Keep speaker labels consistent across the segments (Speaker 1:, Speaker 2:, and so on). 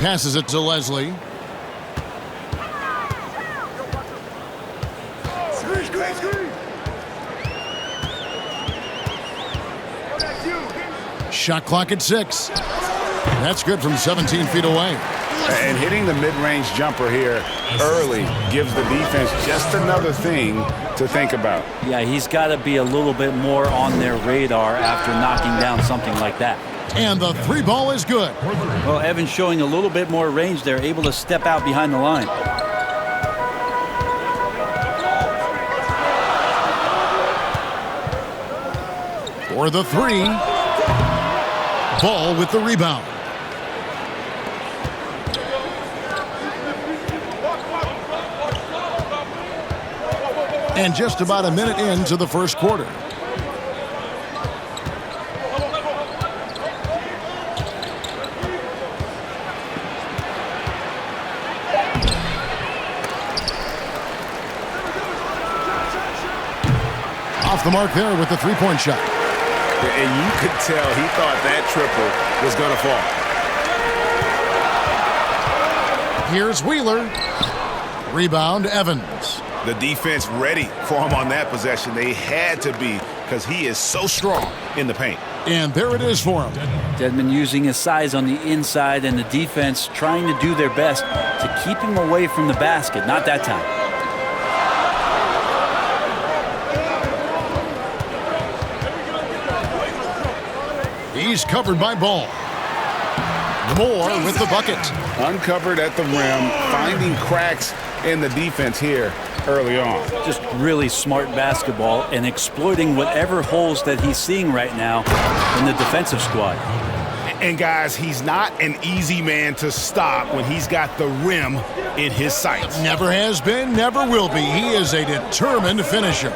Speaker 1: Passes it to Leslie. Shot clock at 6. That's good from 17 feet away.
Speaker 2: And hitting the mid-range jumper here early gives the defense just another thing to think about.
Speaker 3: Yeah, he's got to be a little bit more on their radar after knocking down something like that.
Speaker 1: And the 3 ball is good.
Speaker 3: Well, Evans showing a little bit more range there, able to step out behind the line.
Speaker 1: For the 3. Ball with the rebound. And just about a minute into the first quarter. Off the mark there with the three-point shot.
Speaker 2: And you could tell he thought that triple was going to fall.
Speaker 1: Here's Wheeler. Rebound, Evans.
Speaker 2: The defense ready for him on that possession. They had to be, because he is so strong in the paint.
Speaker 1: And there it is for him.
Speaker 3: Dedmon using his size on the inside, and the defense trying to do their best to keep him away from the basket. Not that time.
Speaker 1: He's covered by Ball. Moore with the bucket.
Speaker 2: Uncovered at the rim, finding cracks in the defense here early on.
Speaker 3: Just really smart basketball and exploiting whatever holes that he's seeing right now in the defensive squad.
Speaker 2: And guys, he's not an easy man to stop when he's got the rim in his sights.
Speaker 1: Never has been, never will be. He is a determined finisher.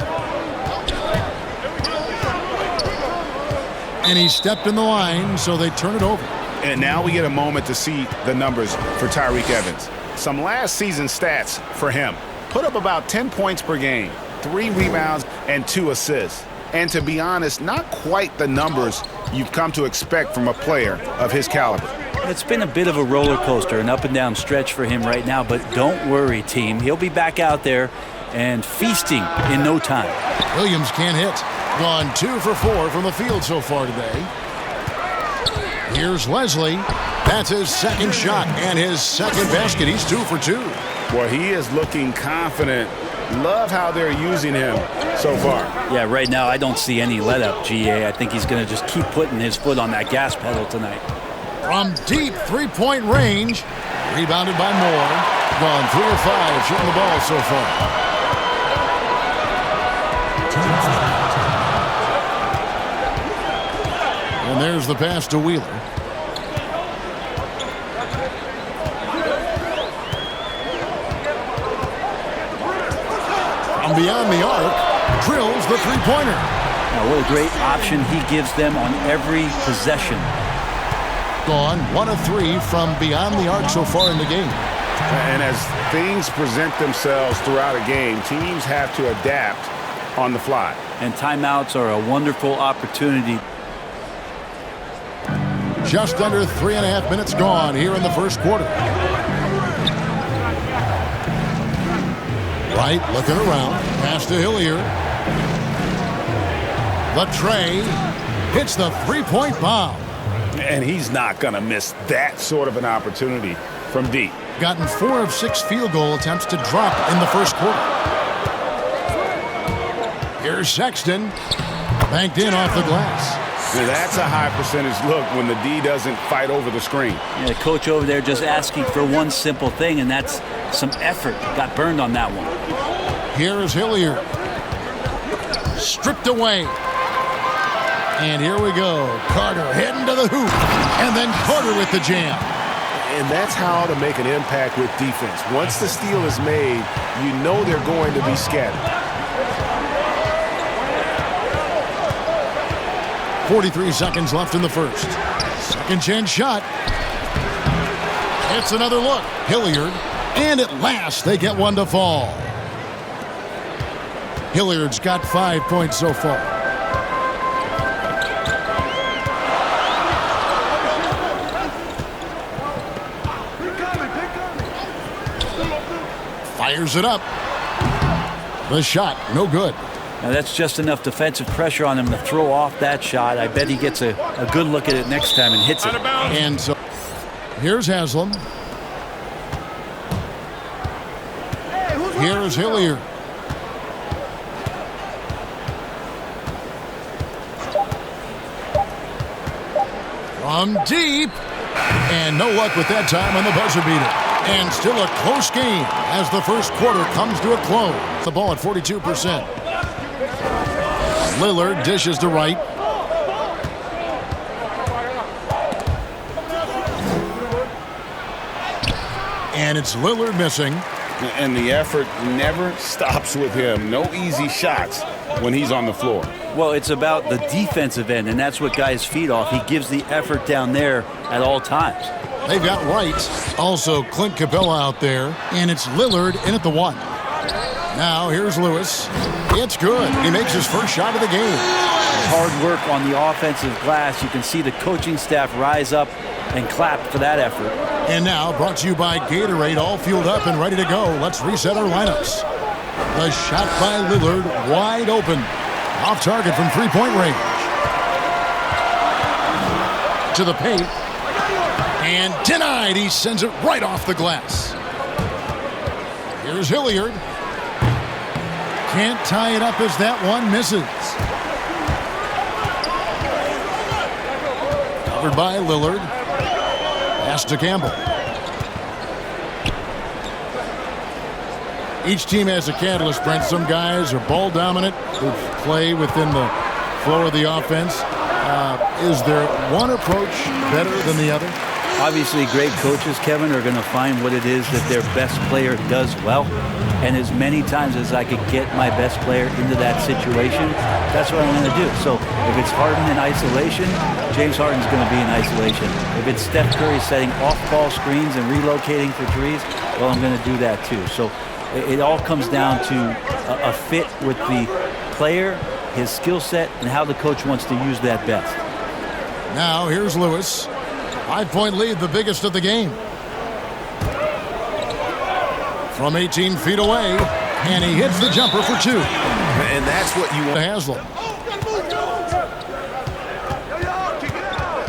Speaker 1: And he stepped in the line, so they turn it over.
Speaker 2: And now we get a moment to see the numbers for Tyreke Evans. Some last season stats for him. Put up about 10 points per game, 3 rebounds, and 2 assists. And to be honest, not quite the numbers you've come to expect from a player of his caliber.
Speaker 3: It's been a bit of a roller coaster, an up and down stretch for him right now, but don't worry, team. He'll be back out there and feasting in no time.
Speaker 1: Williams can't hit. Gone 2 for 4 from the field so far today. Here's Leslie. That's his second shot and his second basket. He's 2 for 2.
Speaker 2: Well, he is looking confident. Love how they're using him so far.
Speaker 3: Yeah, right now I don't see any let up, GA. I think he's going to just keep putting his foot on that gas pedal tonight.
Speaker 1: From deep three-point range. Rebounded by Moore. Gone 3 or 5 shooting the ball so far. And there's the pass to Wheeler. From beyond the arc, drills the three-pointer.
Speaker 3: Now, what a great option he gives them on every possession.
Speaker 1: Gone 1 of 3 from beyond the arc so far in the game.
Speaker 2: And as things present themselves throughout a game, teams have to adapt on the fly.
Speaker 3: And timeouts are a wonderful opportunity.
Speaker 1: Just under 3.5 minutes gone here in the first quarter. Wright looking around. Pass to Hilliard. The tray hits the three-point bomb.
Speaker 2: And he's not going to miss that sort of an opportunity from deep.
Speaker 1: Gotten 4 of 6 field goal attempts to drop in the first quarter. Here's Sexton. Banked in off the glass.
Speaker 2: Now that's a high percentage look when the D doesn't fight over the screen.
Speaker 3: Yeah, the coach over there just asking for one simple thing, and that's some effort. Got burned on that one.
Speaker 1: Here is Hilliard. Stripped away. And here we go. Carter heading to the hoop. And then Carter with the jam.
Speaker 4: And that's how to make an impact with defense. Once the steal is made, you know they're going to be scattered.
Speaker 1: 43 seconds left in the first. Second chance shot. It's another look. Hilliard. And at last, they get one to fall. Hilliard's got 5 points so far. Fires it up. The shot, no good.
Speaker 3: Now that's just enough defensive pressure on him to throw off that shot. I bet he gets a good look at it next time and hits it.
Speaker 1: And so here's Haslam. Here's Hilliard. From deep. And no luck with that time on the buzzer beater. And still a close game as the first quarter comes to a close. The ball at 42%. Lillard dishes to Wright. And it's Lillard missing.
Speaker 2: And the effort never stops with him. No easy shots when he's on the floor.
Speaker 3: Well, it's about the defensive end, and that's what guys feed off. He gives the effort down there at all times.
Speaker 1: They've got Wright, also Clint Capella out there, and it's Lillard in at the 1. Now here's Lewis. It's good. He makes his first shot of the game.
Speaker 3: Hard work on the offensive glass. You can see the coaching staff rise up and clap for that effort.
Speaker 1: And now, brought to you by Gatorade, all fueled up and ready to go. Let's reset our lineups. The shot by Lillard, wide open. Off target from three-point range. To the paint. And denied. He sends it right off the glass. Here's Hilliard. Can't tie it up as that one misses. Covered by Lillard. Pass to Campbell. Each team has a catalyst, Brent. Some guys are ball dominant, who play within the flow of the offense. Is there one approach better than the other?
Speaker 3: Obviously, great coaches, Kevin, are going to find what it is that their best player does well. And as many times as I could get my best player into that situation, that's what I'm going to do. So if it's Harden in isolation, James Harden's going to be in isolation. If it's Steph Curry setting off-ball screens and relocating for threes, well, I'm going to do that too. So it all comes down to a fit with the player, his skill set, and how the coach wants to use that best.
Speaker 1: Now here's Lewis. 5-point lead, the biggest of the game. From 18 feet away, and he hits the jumper for 2.
Speaker 2: And that's what you want.
Speaker 1: Haslam.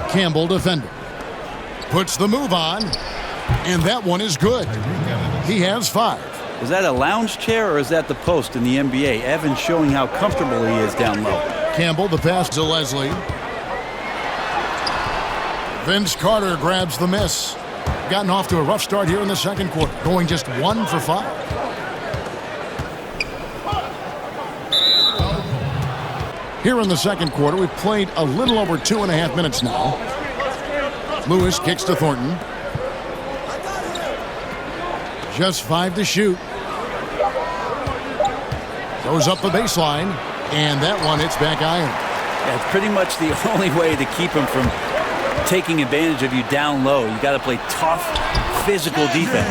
Speaker 1: Campbell defender. Puts the move on, and that one is good. He has 5.
Speaker 3: Is that a lounge chair or is that the post in the NBA? Evans showing how comfortable he is down low.
Speaker 1: Campbell, the pass to Leslie. Vince Carter grabs the miss. Gotten off to a rough start here in the second quarter, going just 1 for 5. Here in the second quarter, we've played a little over 2.5 minutes now. Lewis kicks to Thornton. Just 5 to shoot. Goes up the baseline, and that one hits back iron.
Speaker 3: That's pretty much the only way to keep him from taking advantage of you down low. You got to play tough, physical defense.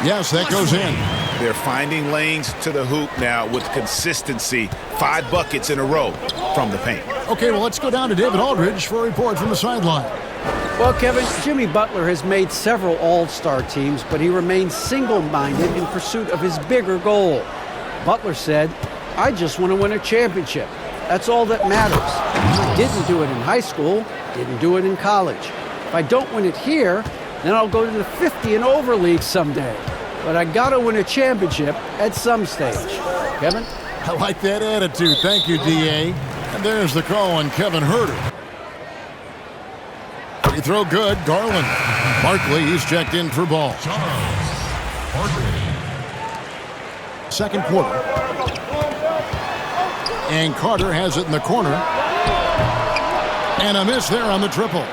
Speaker 1: Yes, that goes in.
Speaker 2: They're finding lanes to the hoop now with consistency. 5 buckets in a row from the paint.
Speaker 1: Okay, well, let's go down to David Aldridge for a report from the sideline.
Speaker 5: Well, Kevin, Jimmy Butler has made several all-star teams, but he remains single-minded in pursuit of his bigger goal. Butler said, "I just want to win a championship. That's all that matters. Didn't do it in high school, didn't do it in college. If I don't win it here, then I'll go to the 50 and over league someday. But I got to win a championship at some stage." Kevin?
Speaker 1: I like that attitude. Thank you, D.A. And there's the call on Kevin Huerter. Free throw good. Garland. Barkley, he's checked in for ball. Second quarter. And Carter has it in the corner. And a miss there on the triple.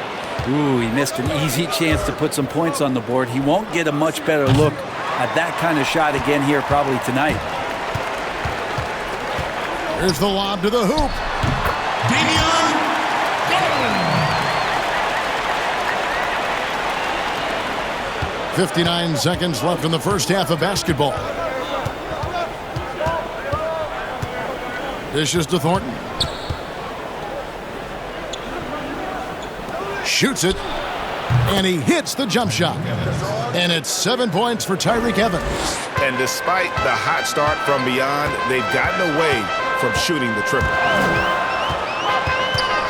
Speaker 3: Ooh, he missed an easy chance to put some points on the board. He won't get a much better look at that kind of shot again here probably tonight.
Speaker 1: Here's the lob to the hoop. Damian Garland. 59 seconds left in the first half of basketball. Dishes to Thornton. Shoots it, and he hits the jump shot. And it's 7 points for Tyreke Evans.
Speaker 2: And despite the hot start from beyond, they've gotten away from shooting the triple.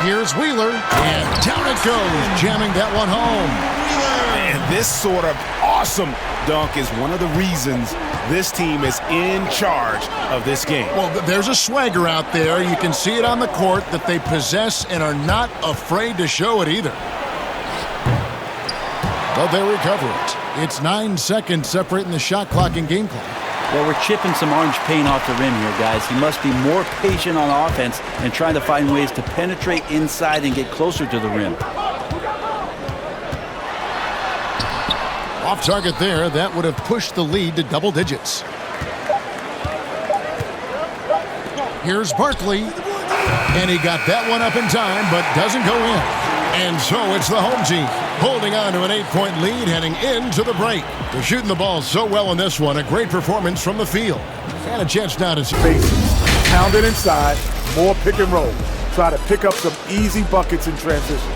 Speaker 1: Here's Wheeler, and down it goes, jamming that one home.
Speaker 2: And this sort of awesome dunk is one of the reasons this team is in charge of this game.
Speaker 1: Well, there's a swagger out there. You can see it on the court that they possess and are not afraid to show it either. But they recover it. It's 9 seconds separating the shot clock and game clock.
Speaker 3: Well, we're chipping some orange paint off the rim here, guys. He must be more patient on offense and trying to find ways to penetrate inside and get closer to the rim.
Speaker 1: Off target there. That would have pushed the lead to double digits. Here's Barkley. And he got that one up in time, but doesn't go in. And so it's the home team holding on to an 8-point lead heading into the break. They're shooting the ball so well in this one. A great performance from the field. And a chance now to
Speaker 6: basics. Pound it inside, more pick and roll. Try to pick up some easy buckets in transition.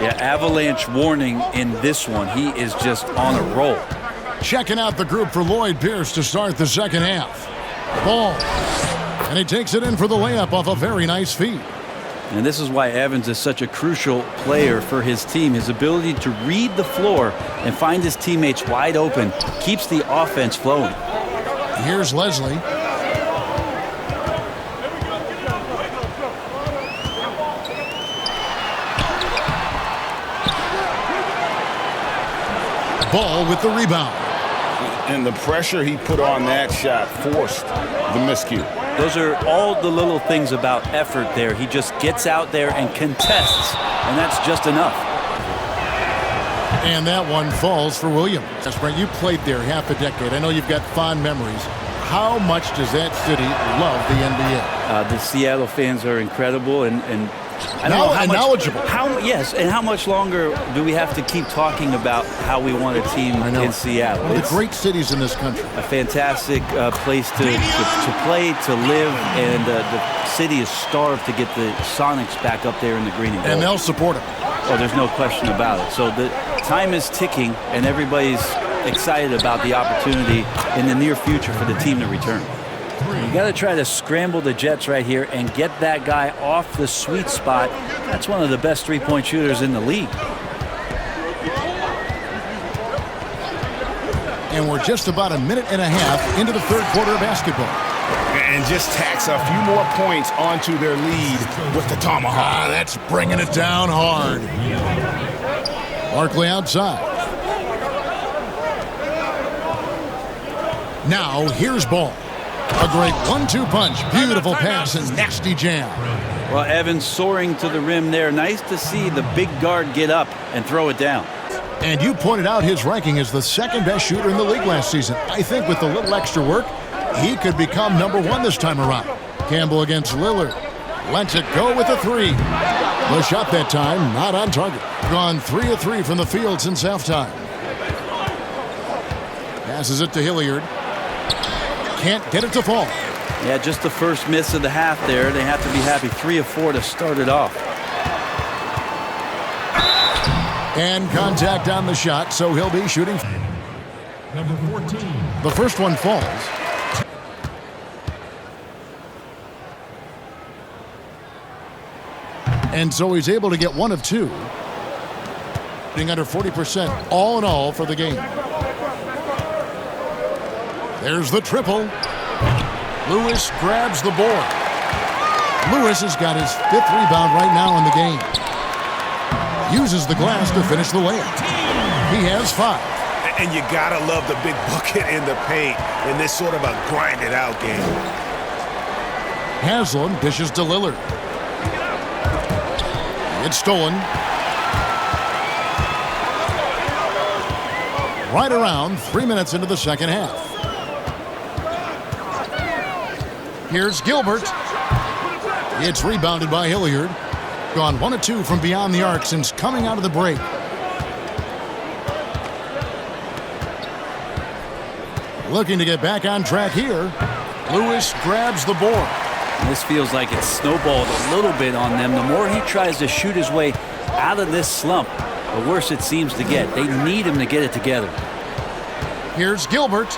Speaker 3: Yeah, avalanche warning in this one. He is just on a roll.
Speaker 1: Checking out the group for Lloyd Pierce to start the second half. Ball. And he takes it in for the layup off a very nice feed.
Speaker 3: And this is why Evans is such a crucial player for his team. His ability to read the floor and find his teammates wide open keeps the offense flowing.
Speaker 1: Here's Leslie. Ball with the rebound.
Speaker 2: And the pressure he put on that shot forced the miscue.
Speaker 3: Those are all the little things about effort there. He just gets out there and contests, and that's just enough.
Speaker 1: And that one falls for Williams. That's right. You played there half a decade. I know you've got fond memories. How much does that city love the NBA?
Speaker 3: The Seattle fans are incredible, and I don't know how much,
Speaker 1: knowledgeable.
Speaker 3: Yes, and how much longer do we have to keep talking about how we want a team in Seattle?
Speaker 1: One of the great cities in this country.
Speaker 3: A fantastic place to play, to live, and the city is starved to get the Sonics back up there in the green and gold.
Speaker 1: And they'll support them.
Speaker 3: Oh, there's no question about it. So the time is ticking, and everybody's excited about the opportunity in the near future for the team to return. You got to try to scramble the Jets right here and get that guy off the sweet spot. That's one of the best three-point shooters in the league.
Speaker 1: And we're just about a minute and a half into the third quarter of basketball.
Speaker 2: And just tacks a few more points onto their lead with the tomahawk.
Speaker 1: That's bringing it down hard. Barkley outside. Now here's Ball. A great 1-2 punch. Beautiful pass and nasty jam.
Speaker 3: Well, Evans soaring to the rim there. Nice to see the big guard get up and throw it down.
Speaker 1: And you pointed out his ranking as the second best shooter in the league last season. I think with a little extra work, he could become #1 this time around. Campbell against Lillard. Lets it go with a three. The shot that time, not on target. Gone 3 of 3 from the field since halftime. Passes it to Hilliard. Can't get it to fall.
Speaker 3: Yeah, just the first miss of the half there. They have to be happy. 3 of 4 to start it off.
Speaker 1: And contact on the shot, so he'll be shooting.
Speaker 7: Number 14.
Speaker 1: The first one falls. And so he's able to get 1 of 2. Being under 40% all in all for the game. There's the triple. Lewis grabs the board. Lewis has got his 5th rebound right now in the game. Uses the glass to finish the layup. He has 5.
Speaker 2: And you gotta love the big bucket in the paint in this sort of a grinded-out game.
Speaker 1: Haslam dishes to Lillard. It's stolen. Right around 3 minutes into the second half. Here's Gilbert. It's rebounded by Hilliard. Gone 1 of 2 from beyond the arc since coming out of the break. Looking to get back on track here. Lewis grabs the board.
Speaker 3: This feels like it's snowballed a little bit on them. The more he tries to shoot his way out of this slump, the worse it seems to get. They need him to get it together.
Speaker 1: Here's Gilbert.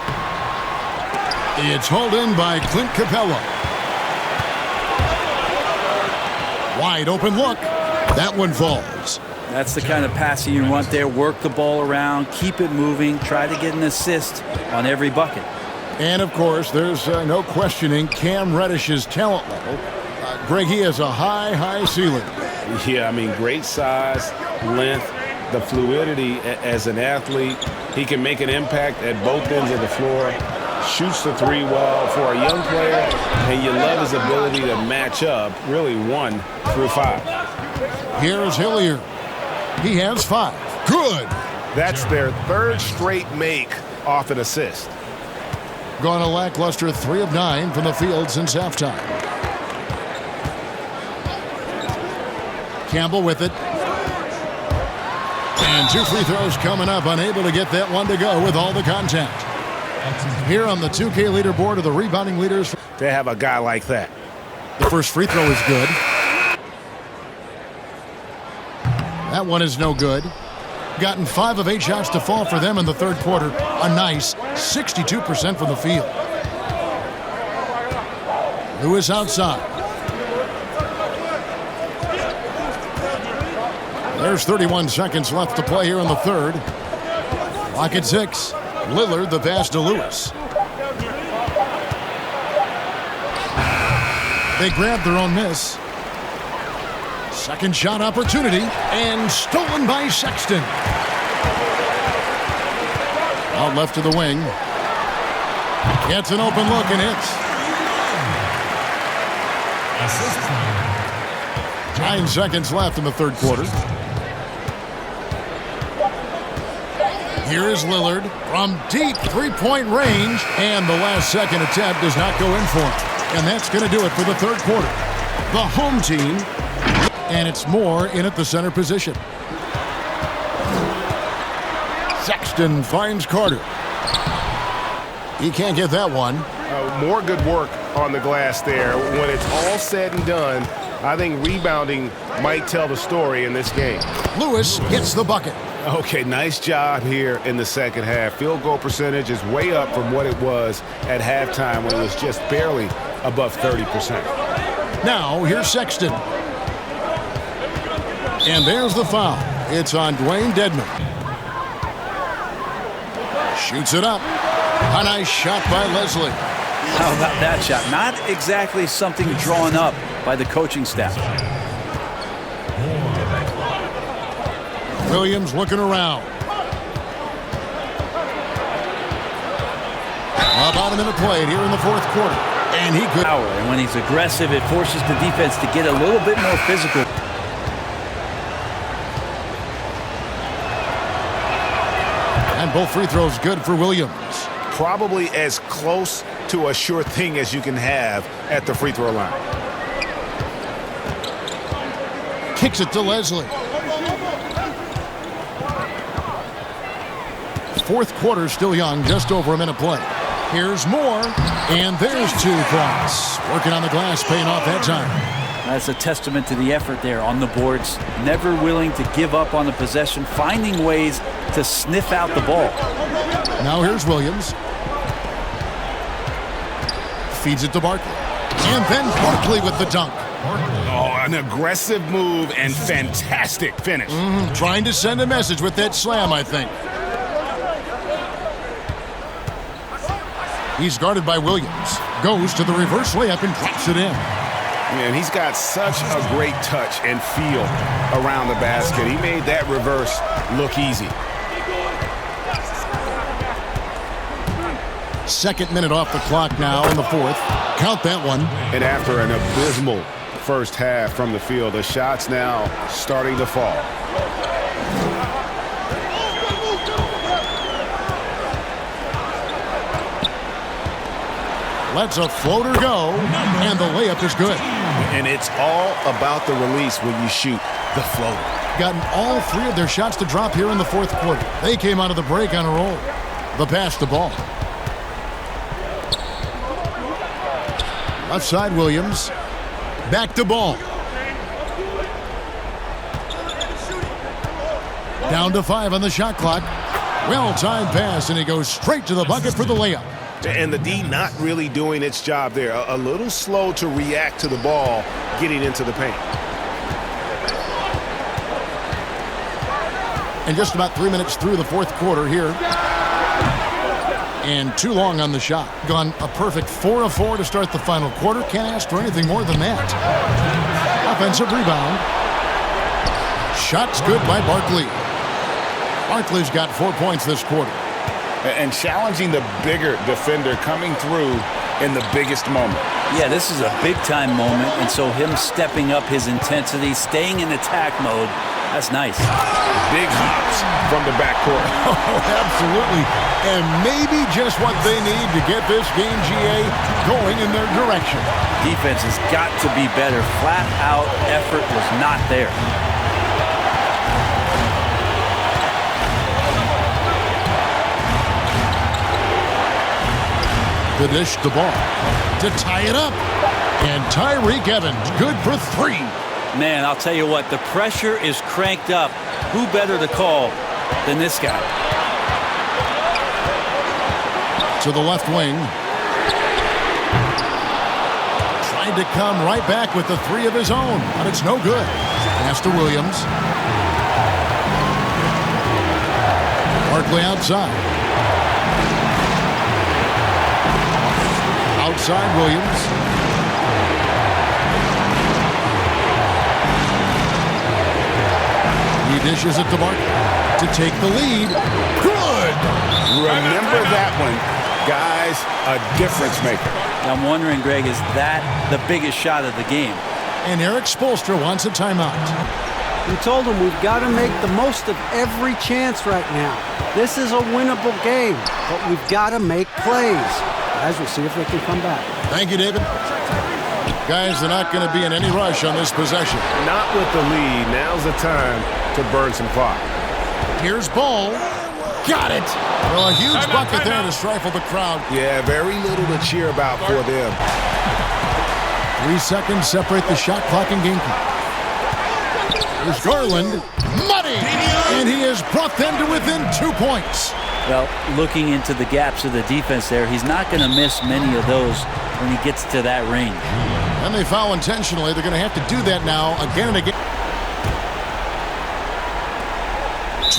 Speaker 1: It's hauled in by Clint Capella. Wide open look. That one falls.
Speaker 3: That's the kind of passing you want there. Work the ball around, keep it moving, try to get an assist on every bucket.
Speaker 1: And, of course, there's no questioning Cam Reddish's talent level. Greg, he has a high ceiling.
Speaker 4: Yeah, I mean, great size, length, the fluidity as an athlete. He can make an impact at both ends of the floor, shoots the three well for a young player, and you love his ability to match up, really 1 through 5.
Speaker 1: Here's Hillier. He has 5. Good.
Speaker 4: That's their 3rd straight make off an assist.
Speaker 1: Gone a lackluster 3 of 9 from the field since halftime. Campbell with it. And 2 free throws coming up. Unable to get that one to go with all the contact. Here on the 2K leaderboard are the rebounding leaders.
Speaker 4: To have a guy like that.
Speaker 1: The first free throw is good. That one is no good. Gotten 5 of 8 shots to fall for them in the third quarter. A nice 62% from the field. Lewis outside. There's 31 seconds left to play here in the third. Clock at 6. Lillard the pass to Lewis. They grabbed their own miss. Second shot opportunity, and stolen by Sexton. Out left to the wing. Gets an open look and hits. 9 seconds left in the third quarter. Here is Lillard from deep three-point range, and the last second attempt does not go in for him. And that's going to do it for the third quarter. The home team. And it's Moore in at the center position. Sexton finds Carter. He can't get that one.
Speaker 4: More good work on the glass there. When it's all said and done, I think rebounding might tell the story in this game.
Speaker 1: Lewis hits the bucket.
Speaker 4: Okay, nice job here in the second half. Field goal percentage is way up from what it was at halftime when it was just barely above 30%.
Speaker 1: Now, here's Sexton. And there's the foul. It's on Dwayne Dedman. Shoots it up. A nice shot by Leslie.
Speaker 3: How about that shot? Not exactly something drawn up by the coaching staff.
Speaker 1: Williams looking around. About a minute played here in the fourth quarter. And he could.
Speaker 3: And when he's aggressive, it forces the defense to get a little bit more physical.
Speaker 1: And both free throws good for Williams.
Speaker 2: Probably as close to a sure thing as you can have at the free throw line.
Speaker 1: Kicks it to Leslie. Fourth quarter still young, just over a minute play. Here's Moore, and there's 2 points. Working on the glass, paying off that time.
Speaker 3: That's a testament to the effort there on the boards. Never willing to give up on the possession, finding ways to sniff out the ball.
Speaker 1: Now here's Williams. Feeds it to Barkley. And then Barkley with the dunk.
Speaker 2: Oh, an aggressive move and fantastic finish.
Speaker 1: Trying to send a message with that slam, I think. He's guarded by Williams. Goes to the reverse layup and drops it in.
Speaker 2: Man, he's got such a great touch and feel around the basket. He made that reverse look easy.
Speaker 1: Second minute off the clock now in the fourth. Count that one.
Speaker 2: And after an abysmal first half from the field, the shots now starting to fall.
Speaker 1: Lets a floater go, and the layup is good.
Speaker 2: And it's all about the release when you shoot the floater.
Speaker 1: Gotten all 3 of their shots to drop here in the fourth quarter. They came out of the break on a roll. The pass to Ball. Left side Williams. Back to Ball. Down to 5 on the shot clock. Well-timed pass, and he goes straight to the bucket for the layup.
Speaker 2: And the D not really doing its job there. A little slow to react to the ball getting into the paint.
Speaker 1: And just about 3 minutes through the fourth quarter here. And too long on the shot. Gone a perfect 4 of 4 to start the final quarter. Can't ask for anything more than that. Offensive rebound. Shot's good by Barkley. Barkley's got 4 points this quarter.
Speaker 2: And challenging the bigger defender coming through in the biggest moment.
Speaker 3: Yeah, this is a big-time moment, and so him stepping up his intensity, staying in attack mode, that's nice.
Speaker 2: Big hops from the backcourt.
Speaker 1: Oh, absolutely. And maybe just what they need to get this game, GA, going in their direction.
Speaker 3: Defense has got to be better. Flat-out effort was not there.
Speaker 1: The dish, the ball to tie it up. And Tyreek Evans, good for 3.
Speaker 3: Man, I'll tell you what, the pressure is cranked up. Who better to call than this guy?
Speaker 1: To the left wing. Tried to come right back with the 3 of his own, but it's no good. Pass to Williams. Barkley outside. Outside Williams. He dishes it to Barkley to take the lead. Good!
Speaker 2: Remember that one. Guys, a difference maker.
Speaker 3: I'm wondering, Greg, is that the biggest shot of the game?
Speaker 1: And Eric Spoelstra wants a timeout.
Speaker 5: We told him we've got to make the most of every chance right now. This is a winnable game, but we've got to make plays. Guys, we'll see if they can come back.
Speaker 1: Thank you, David. Guys, they're not going to be in any rush on this possession.
Speaker 4: Not with the lead. Now's the time to burn some clock.
Speaker 1: Here's Ball. Got it. Well, a huge bucket there to stifle the crowd.
Speaker 2: Yeah, very little to cheer about for them.
Speaker 1: 3 seconds separate the shot clock and game clock. Here's Garland. Money! And he has brought them to within 2 points.
Speaker 3: Well, looking into the gaps of the defense there, he's not going to miss many of those when he gets to that range.
Speaker 1: And they foul intentionally. They're going to have to do that now again and again.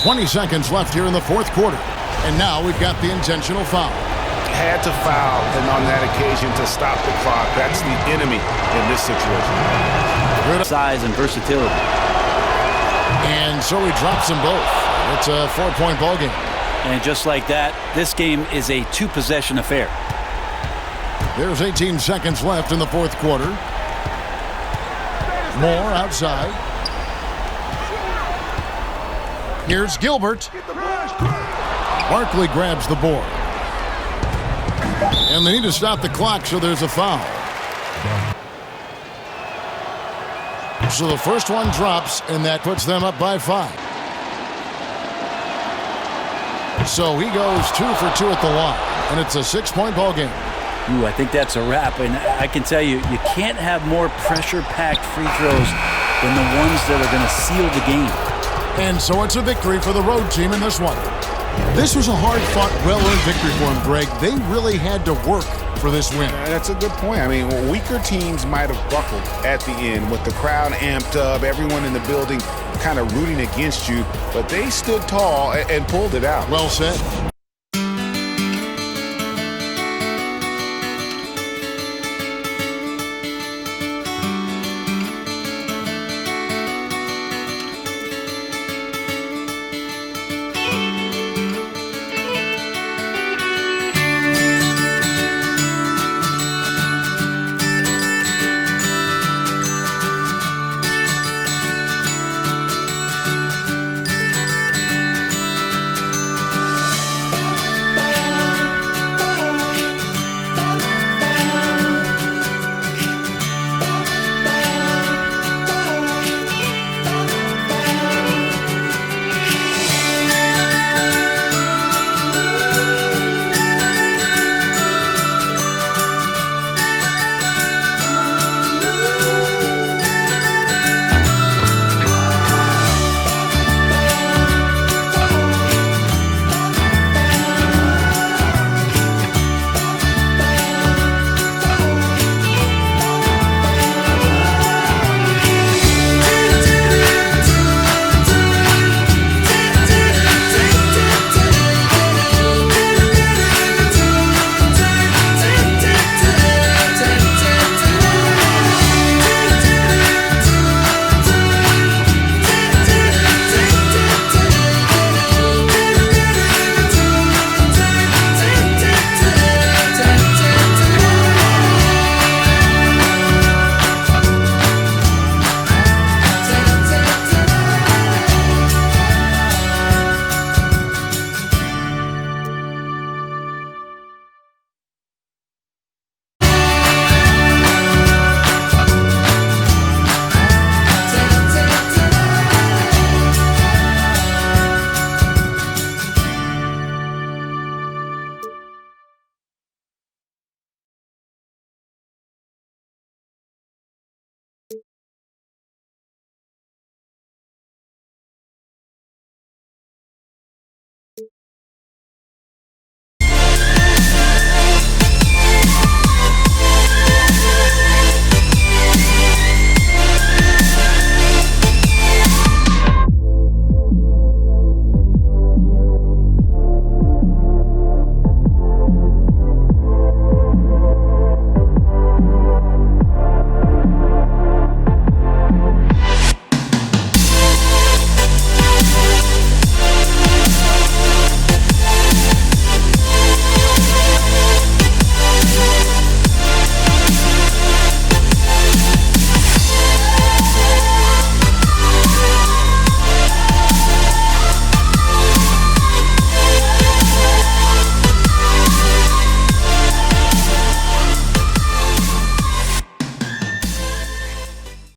Speaker 1: 20 seconds left here in the fourth quarter. And now we've got the intentional foul.
Speaker 2: Had to foul, and on that occasion to stop the clock. That's the enemy in this situation.
Speaker 3: Size and versatility.
Speaker 1: And so he drops them both. It's a 4-point ball game.
Speaker 3: And just like that, this game is a 2-possession affair.
Speaker 1: There's 18 seconds left in the fourth quarter. Moore outside. Here's Gilbert. Barkley grabs the board. And they need to stop the clock, so there's a foul. So the first one drops, and that puts them up by 5. So he goes 2 for 2 at the line, and it's a 6-point ball game.
Speaker 3: Ooh, I think that's a wrap, and I can tell you, you can't have more pressure-packed free throws than the ones that are going to seal the game.
Speaker 1: And so it's a victory for the road team in this one. This was a hard-fought, well-earned victory for them, Greg. They really had to work for this win.
Speaker 2: That's a good point. I mean, weaker teams might have buckled at the end with the crowd amped up, everyone in the building kind of rooting against you, but they stood tall and pulled it out.
Speaker 1: Well said.